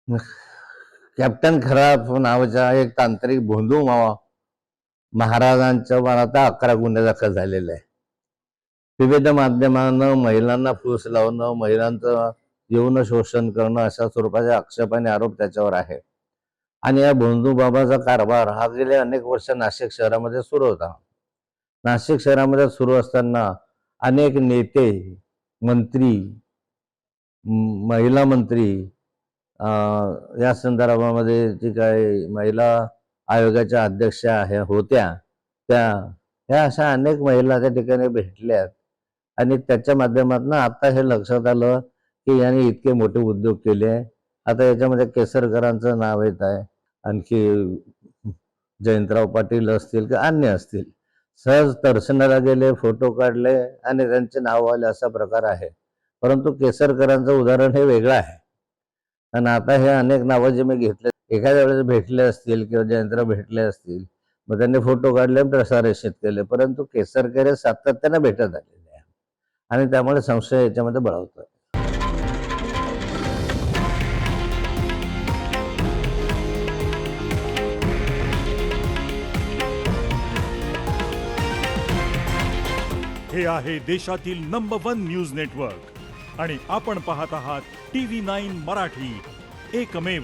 Captain खराब नावाच्या एक तांत्रिक भोंदू महाराजांच्या आता 11 गुन्हे दाखल झालेले आहे. विविध माध्यमांना महिलांना फूस लावणं, महिलांचं यौन शोषण करणं अशा स्वरूपाचे आक्षेप आणि आरोप त्याच्यावर आहे. आणि या भोंदू बाबाचा कारभार हा गेले अनेक वर्ष नाशिक शहरामध्ये सुरू होता. नाशिक शहरामध्ये सुरू असताना अनेक नेते, मंत्री, महिला मंत्री या संदर्भामध्ये जी काही महिला आयोगाच्या अध्यक्षा होत्या ह्या अशा अनेक महिला त्या ठिकाणी भेटल्यात. आणि त्याच्या माध्यमातून आता हे लक्षात आलं की याने इतके मोठे उद्योग केले. आता याच्यामध्ये केसरकरांचं नाव येत आहे, आणखी जयंतराव पाटील असतील किंवा अन्य असतील. सहज दर्शनाला गेले, फोटो काढले आणि त्यांचे नाव आले असा प्रकार आहे. परंतु केसरकरांचं उदाहरण हे वेगळं आहे. आणि आता हे अनेक नावं जे मी घेतले, एखाद्या वेळेस भेटले असतील किंवा जयंतराव भेटले असतील, मग त्यांनी फोटो काढले, प्रसारित केले. परंतु केसरकर हे सातत्याने भेटत आलेले आहे आणि त्यामुळे संशय याच्यामध्ये बळावतोय. हे आहे देशातील नंबर 1 न्यूज नेटवर्क आणि आपण पाहत आहात TV9 मराठी, एकमेव.